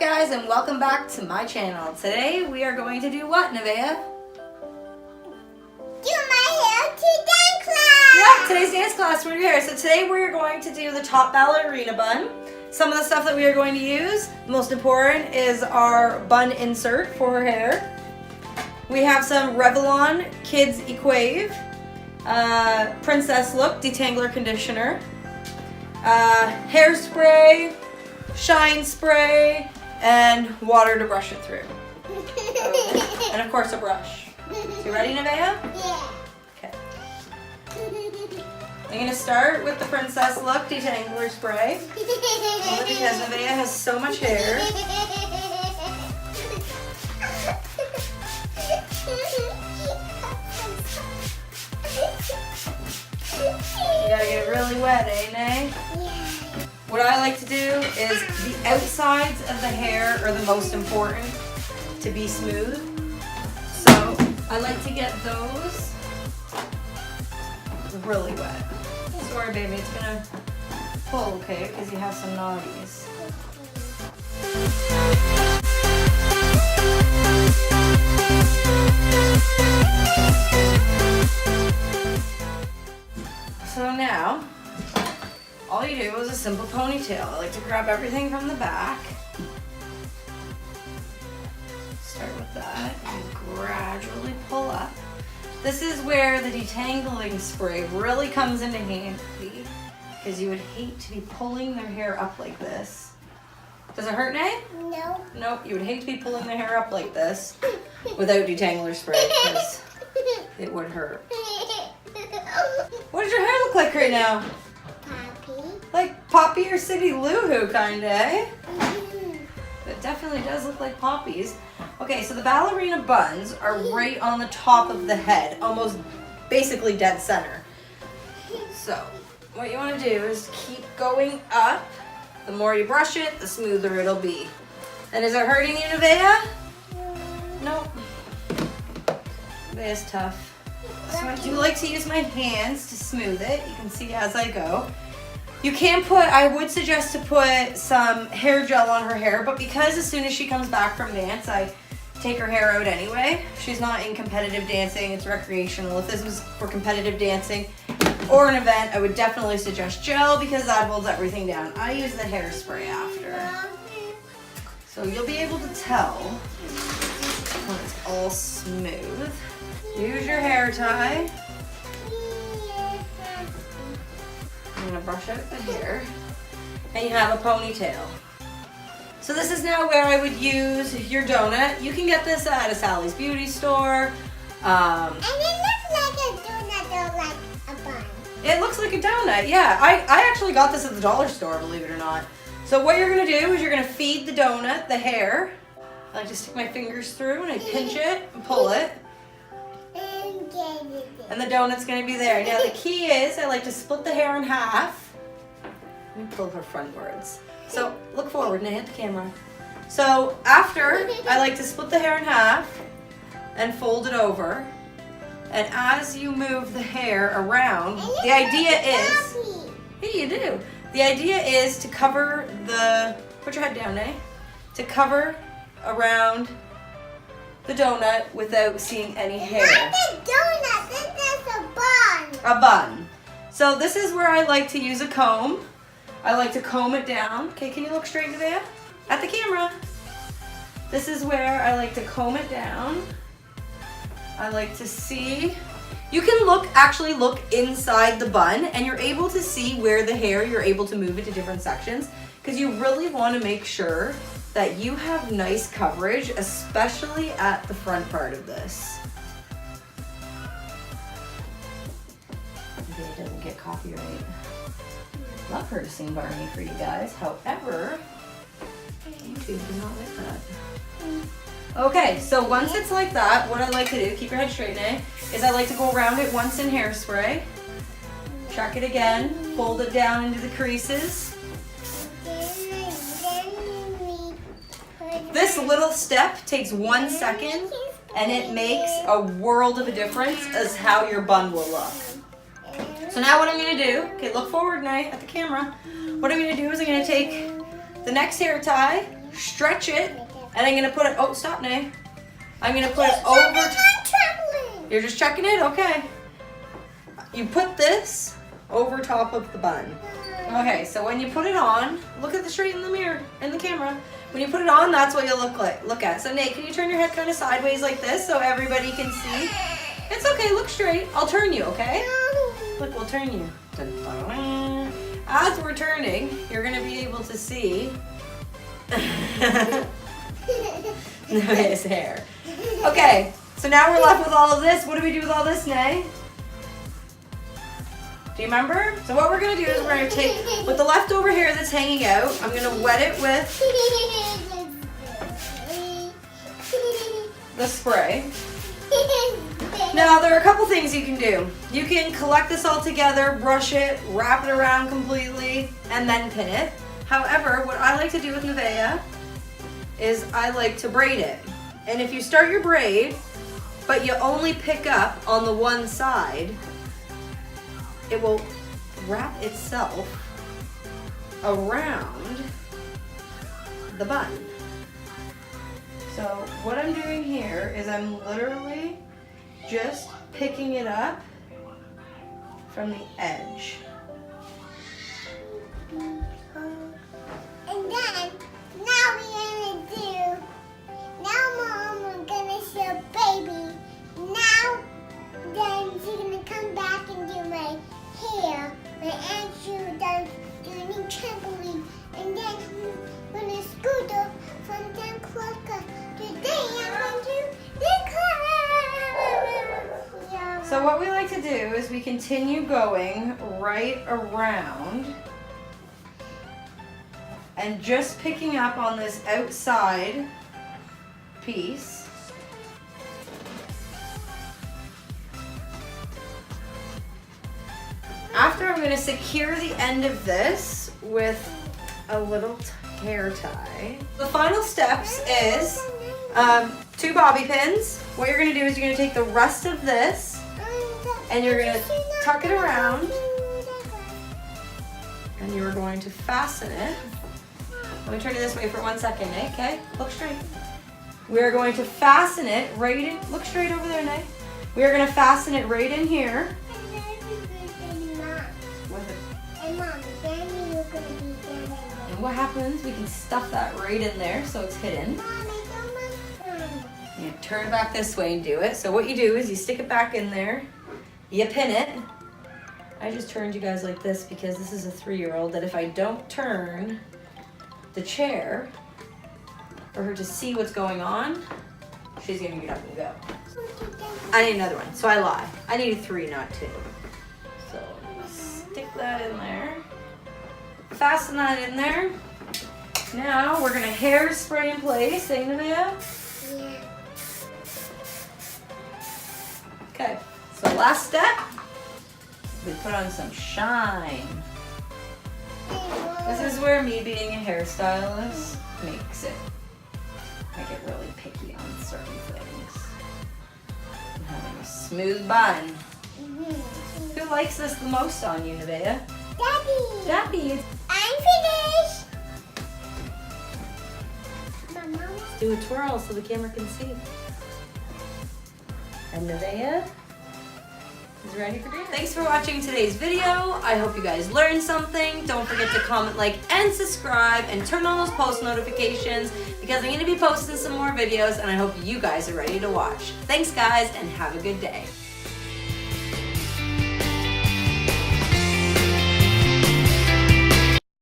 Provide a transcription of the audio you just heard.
guys, and welcome back to my channel. Today we are going to do what, Nevaeh? Do my hair to dance class! Yeah, today's dance class for your hair. So today we're going to do the top ballerina bun. Some of the stuff that we are going to use, the most important is our bun insert for her hair. We have some Revlon Kids Equave, Princess Look Detangler Conditioner, hairspray, shine spray, and water to brush it through. And of course a brush. So you ready, Nevaeh? Yeah. Okay. I'm going to start with the Princess Look Detangler Spray. Only because Nevaeh has so much hair. You gotta get it really wet, eh, Nay? Yeah. What I like to do is the outsides of the hair are the most important to be smooth. So I like to get those really wet. Sorry, baby, it's gonna pull, okay, because you have some naughties. So now, all you do is a simple ponytail. I like to grab everything from the back. Start with that and gradually pull up. This is where the detangling spray really comes into handy because you would hate to be pulling their hair up like this. Does it hurt, Nay? No. Nope, you would hate to be pulling their hair up like this without detangler spray because it would hurt. What does your hair look like right now? Poppy. Like Poppy or City Lou Who kinda, eh? Mm-hmm. It definitely does look like poppies. Okay, so the ballerina buns are right on the top of the head, almost basically dead center. So what you want to do is keep going up. The more you brush it, the smoother it'll be. And is it hurting you, Nevaeh? Nope. Nevaeh's tough. So I do like to use my hands to smooth it. You can see as I go. You can put, I would suggest to put some hair gel on her hair, but because as soon as she comes back from dance, I take her hair out anyway. She's not in competitive dancing, it's recreational. If this was for competitive dancing or an event, I would definitely suggest gel because that holds everything down. I use the hairspray after. So you'll be able to tell when it's all smooth. Use your hair tie. I'm gonna brush out the hair. And you have a ponytail. So this is now where I would use your donut. You can get this at a Sally's Beauty store. And it looks like a donut, though, like a bun. It looks like a donut, yeah. I actually got this at the dollar store, believe it or not. So what you're gonna do is you're gonna feed the donut the hair. I like to stick my fingers through and I pinch it and pull it. And the donut's gonna be there. Now the key is I like to split the hair in half. Let me pull her frontwards. So look forward, Nay, at the camera. So after, I like to split the hair in half and fold it over. And as you move the hair around, the idea is, hey, you do. The idea is to cover the, put your head down, Nay, to cover around the donut without seeing any hair. Not a donut, this is a bun. A bun. So this is where I like to use a comb. I like to comb it down. Okay, can you look straight to there? At the camera. This is where I like to comb it down. I like to see. You can actually look inside the bun and you're able to see where the hair, you're able to move it to different sections because you really want to make sure that you have nice coverage, especially at the front part of this. Okay, it doesn't get copyright. Love her to sing Barney for you guys. However, YouTube does not like that. Okay, so once it's like that, what I like to do, keep your head straight, Nay, is I like to go around it once in hairspray. Check it again, fold it down into the creases. This little step takes 1 second and it makes a world of a difference as how your bun will look. So now what I'm going to do, look forward, Nay, at the camera. What I'm going to do is I'm going to take the next hair tie stretch it, and I'm gonna put it, oh, stop, Nay. I'm gonna put it over, you're just checking it? Okay. You put this over top of the bun. Okay, so when you put it on, look at the straight in the mirror, in the camera. When you put it on, that's what you'll look at. So Nate, can you turn your head kind of sideways like this so everybody can see? It's okay, look straight. I'll turn you, okay? Look, we'll turn you. As we're turning, you're gonna be able to see his hair. Okay, so now we're left with all of this. What do we do with all this, Nay? Do you remember? So what we're gonna do is we're gonna take, with the leftover hair that's hanging out, I'm gonna wet it with the spray. Now there are a couple things you can do. You can collect this all together, brush it, wrap it around completely, and then pin it. However, what I like to do with Nevaeh is I like to braid it. And if you start your braid, but you only pick up on the one side, it will wrap itself around the bun. So what I'm doing here is I'm literally just picking it up from the edge. And then, now Mom, we're gonna show baby. Now, then she's gonna come back and do my hair, my aunt shoe done doing trampoline, and then when I scooter from Dan Crocker, today I'm going to the car. So what we like to do is we continue going right around and just picking up on this outside piece. After, I'm going to secure the end of this with a little hair tie. The final steps is 2 bobby pins. What you're going to do is you're going to take the rest of this and you're going to tuck it around and you're going to fasten it. Let me turn it this way for 1 second, Nate, okay? Look straight. We're going to fasten it right in, look straight over there, Nate. We are going to fasten it right in here. And Mom, then you're gonna be there. And what happens, we can stuff that right in there so it's hidden. Mom, I don't want to. You turn back this way and do it. So what you do is you stick it back in there, you pin it. I just turned you guys like this because this is a 3-year-old that if I don't turn the chair for her to see what's going on, she's gonna get up and go. I need another one, so I lie. I need a 3, not 2. So stick that in there. Fasten that in there. Now we're gonna hairspray in place, eh, Nevaeh? Yeah. Okay, so last step, we put on some shine. This is where me being a hairstylist makes it. I get really picky on certain things. I'm having a smooth bun. Who likes this the most on you, Nevaeh? Daddy. Daddy. I'm finished. Mama. Do a twirl so the camera can see. And Nevaeh is ready for dinner. Thanks for watching today's video. I hope you guys learned something. Don't forget to comment, like, and subscribe, and turn on those post notifications because I'm going to be posting some more videos and I hope you guys are ready to watch. Thanks guys and have a good day.